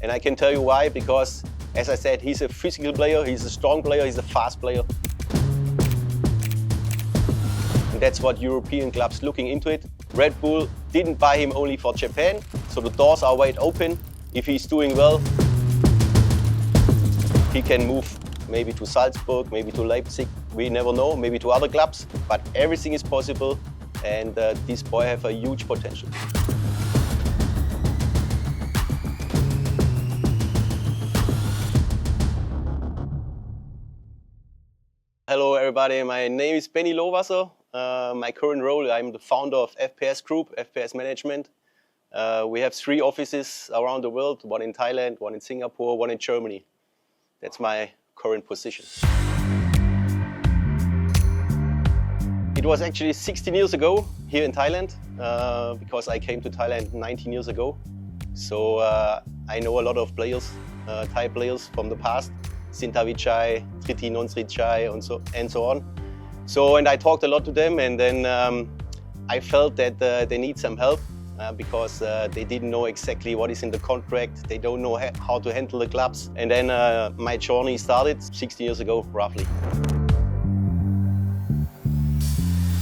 And I can tell you why, because as I said, he's a physical player, he's a strong player, he's a fast player. And that's what European clubs looking into it. Red Bull didn't buy him only for Japan, so the doors are wide open. If he's doing well, he can move maybe to Salzburg, maybe to Leipzig, we never know, maybe to other clubs, but everything is possible, and this boy have a huge potential. Hello everybody, my name is Benni Lohwasser. My current role, I'm the founder of FPS Group, FPS Management. We have 3 offices around the world, one in Thailand, one in Singapore, one in Germany. That's my current position. It was actually 16 years ago here in Thailand, because I came to Thailand 19 years ago. So I know a lot of players, Thai players from the past, Sintavichai, Triti Nonsrichai, and so on. So, and I talked a lot to them, and then I felt that they need some help because they didn't know exactly what is in the contract. They don't know how to handle the clubs. And then my journey started 16 years ago, roughly.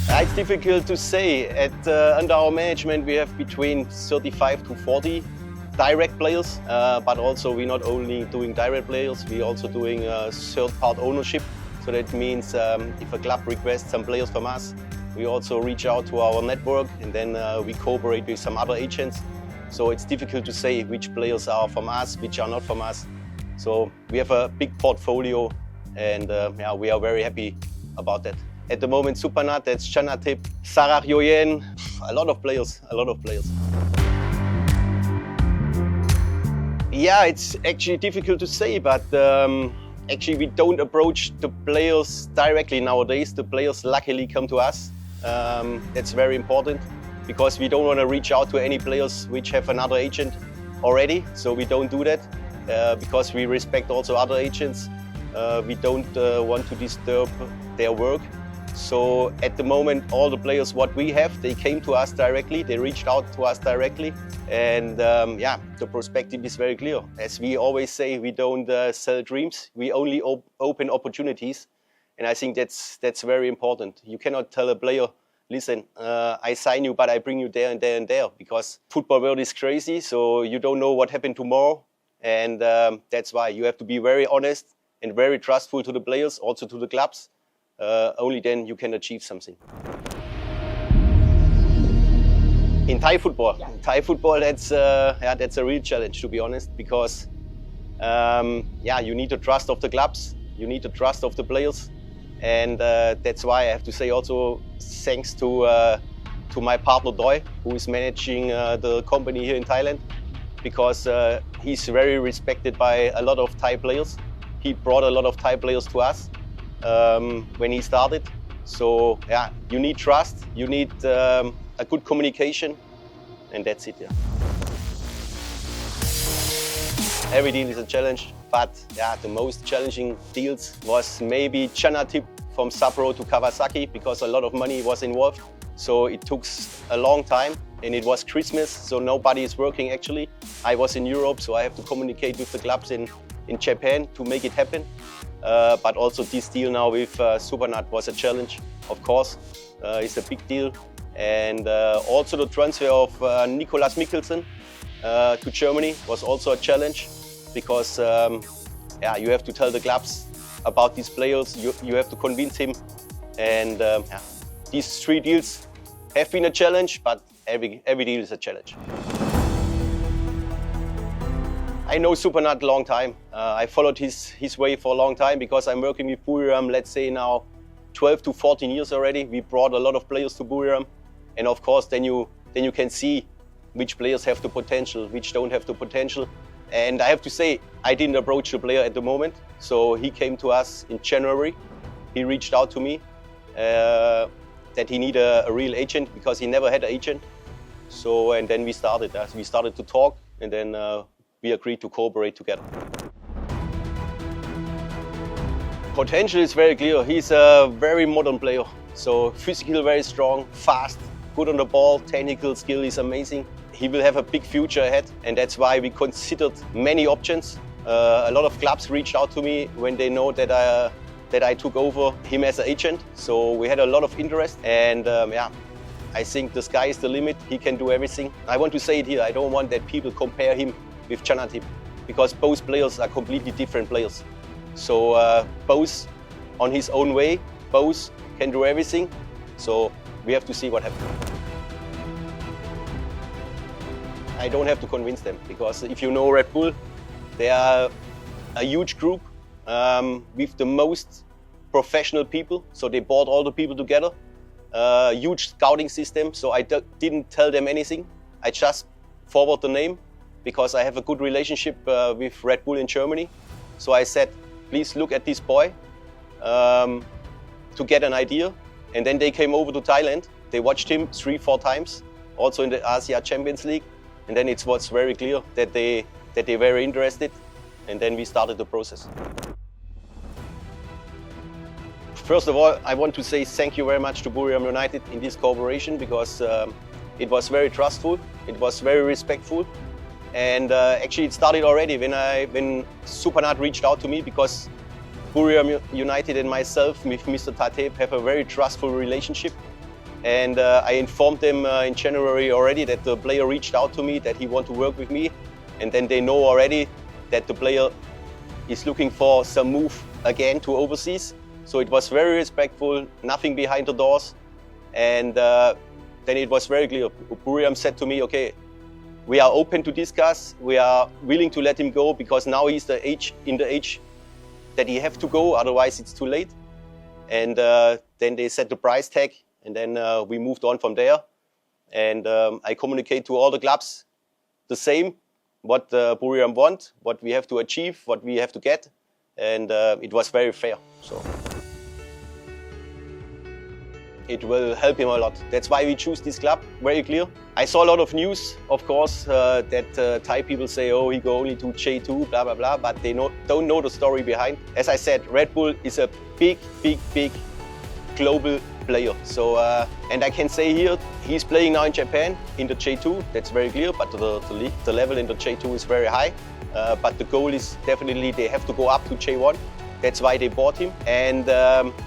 It's difficult to say. Under our management, we have between 35 to 40 direct players, but also we're not only doing direct players, we're also doing third-part ownership. So that means if a club requests some players from us, we also reach out to our network, and then we cooperate with some other agents. So it's difficult to say which players are from us, which are not from us. So we have a big portfolio, and yeah, we are very happy about that. At the moment, Supernat, that's Chanatip, Sarah Yoyen, a lot of players. Yeah, it's actually difficult to say, but actually we don't approach the players directly nowadays. The players luckily come to us. That's very important, because we don't want to reach out to any players which have another agent already. So we don't do that because we respect also other agents. We don't want to disturb their work. So at the moment, all the players what we have, they came to us directly, they reached out to us directly. And yeah, the perspective is very clear. As we always say, we don't sell dreams, we only open opportunities. And I think that's very important. You cannot tell a player, listen, I sign you, but I bring you there and there and there, because football world is crazy, so you don't know what happened tomorrow. And that's why you have to be very honest and very trustful to the players, also to the clubs. Only then you can achieve something. In Thai football, that's a real challenge, to be honest, because yeah, you need the trust of the clubs, you need the trust of the players, and that's why I have to say also thanks to my partner Doi, who is managing the company here in Thailand, because he's very respected by a lot of Thai players. He brought a lot of Thai players to us when he started. So yeah, you need trust, you need a good communication, and that's it. Yeah. Every deal is a challenge, but yeah, the most challenging deals was maybe Chanatip from Sapporo to Kawasaki, because a lot of money was involved. So it took a long time, and it was Christmas, so nobody is working actually. I was in Europe, so I have to communicate with the clubs in Japan to make it happen. But also this deal now with Supernat was a challenge, of course. It's a big deal. And also the transfer of Nicolas Mikkelsen to Germany was also a challenge, because yeah, you have to tell the clubs about these players, you have to convince him. And yeah, these 3 deals have been a challenge, but every deal is a challenge. I know Supernat a long time. I followed his way for a long time, because I'm working with Buriram, let's say now 12 to 14 years already. We brought a lot of players to Buriram. And of course, then you can see which players have the potential, which don't have the potential. And I have to say, I didn't approach the player at the moment. So he came to us in January. He reached out to me that he needed a real agent, because he never had an agent. So, and then we started to talk, and then we agreed to cooperate together. Potential is very clear. He's a very modern player. So physical, very strong, fast, good on the ball, technical skill is amazing. he will have a big future ahead, and that's why we considered many options. A lot of clubs reached out to me when they know that I took over him as an agent. So we had a lot of interest, and yeah, I think the sky is the limit. He can do everything. I want to say it here. I don't want that people compare him with Chanatip, because both players are completely different players. So both on his own way, both can do everything. So we have to see what happens. I don't have to convince them, because if you know Red Bull, they are a huge group with the most professional people. So they brought all the people together. Huge scouting system. So I didn't tell them anything. I just forward the name because I have a good relationship with Red Bull in Germany. So I said, please look at this boy to get an idea. And then they came over to Thailand. They watched him 3-4 times, also in the Asia Champions League. And then it was very clear that they were very interested. And then we started the process. First of all, I want to say thank you very much to Buriram United in this cooperation, because it was very trustful, it was very respectful. And actually it started already when Supanat reached out to me, because Buriram United and myself with Mr. Tate have a very trustful relationship. And I informed them in January already that the player reached out to me, that he wants to work with me. And then they know already that the player is looking for some move again to overseas. So it was very respectful, nothing behind the doors. And then it was very clear. Buriram said to me, okay, we are open to discuss. We are willing to let him go, because now he's in the age that he have to go, otherwise it's too late. And then they set the price tag, and then we moved on from there. And I communicate to all the clubs the same, what Buriram want, what we have to achieve, what we have to get. And it was very fair. So it will help him a lot. That's why we choose this club, very clear. I saw a lot of news, of course, that Thai people say, oh, he go only to J2, blah, blah, blah, but they don't know the story behind. As I said, Red Bull is a big, big, big global player. So, and I can say here, he's playing now in Japan, in the J2, that's very clear, but the level in the J2 is very high. But the goal is definitely they have to go up to J1. That's why they bought him. And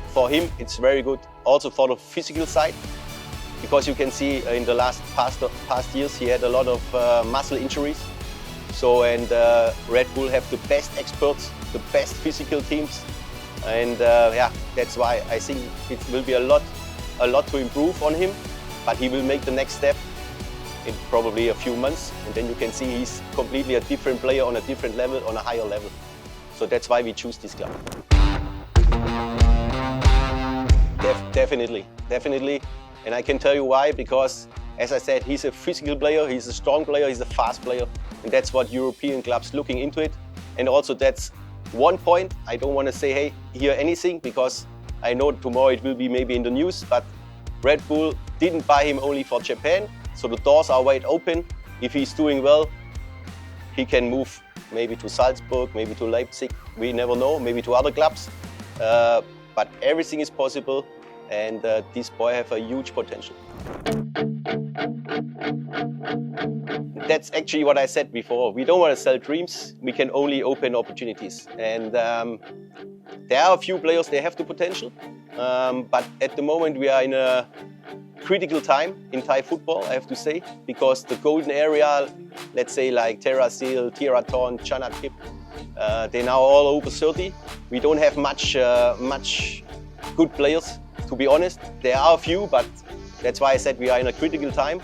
for him, it's very good. Also for the physical side, because you can see in the past years, he had a lot of muscle injuries. So, and Red Bull have the best experts, the best physical teams. And yeah, that's why I think it will be a lot to improve on him, but he will make the next step in probably a few months. And then you can see he's completely a different player on a different level, on a higher level. So that's why we choose this club. Definitely. And I can tell you why, because as I said, he's a physical player, he's a strong player, he's a fast player. And that's what European clubs looking into it. And also that's one point. I don't want to say, hey, hear anything, because I know tomorrow it will be maybe in the news, but Red Bull didn't buy him only for Japan. So the doors are wide open. If he's doing well, he can move maybe to Salzburg, maybe to Leipzig. We never know, maybe to other clubs. But everything is possible, and this boy have a huge potential. That's actually what I said before. We don't want to sell dreams. We can only open opportunities. And there are a few players, they have the potential. But at the moment, we are in a critical time in Thai football, I have to say, because the golden area, let's say like Terasil, Tiraton, Chanatip, they're now all over 30. We don't have much good players, to be honest. There are a few, but that's why I said we are in a critical time.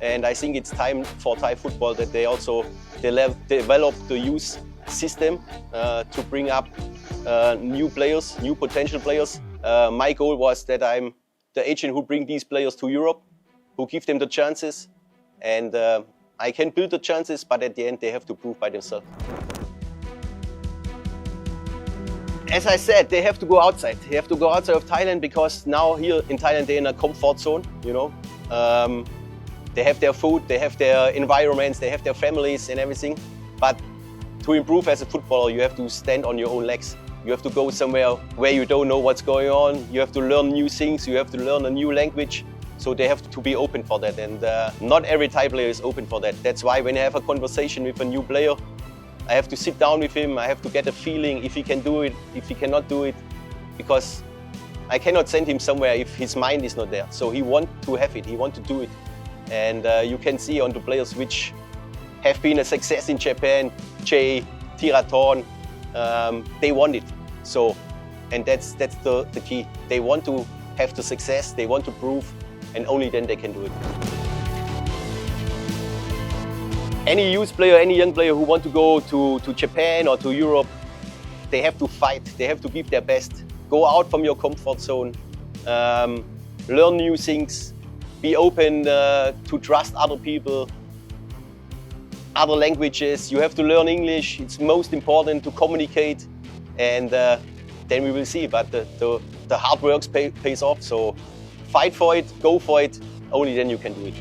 And I think it's time for Thai football that they also develop the youth system to bring up new players, new potential players. My goal was that I'm the agent who bring these players to Europe, who give them the chances. And I can build the chances, but at the end they have to prove by themselves. As I said, they have to go outside. They have to go outside of Thailand, because now here in Thailand they're in a comfort zone, you know. They have their food, they have their environments, they have their families and everything. But to improve as a footballer, you have to stand on your own legs. You have to go somewhere where you don't know what's going on. You have to learn new things. You have to learn a new language. So they have to be open for that, and not every Thai player is open for that. That's why when I have a conversation with a new player, I have to sit down with him, I have to get a feeling if he can do it, if he cannot do it, because I cannot send him somewhere if his mind is not there. So he wants to have it, he wants to do it. And you can see on the players which have been a success in Japan, Jay, Tirathon, they want it. So, and that's the key. They want to have the success, they want to prove, and only then they can do it. Any youth player, any young player who want to go to Japan or to Europe, they have to fight, they have to give their best. Go out from your comfort zone, learn new things, be open to trust other people, other languages. You have to learn English, it's most important to communicate, and then we will see. But the hard work pays off, so fight for it, go for it, only then you can do it.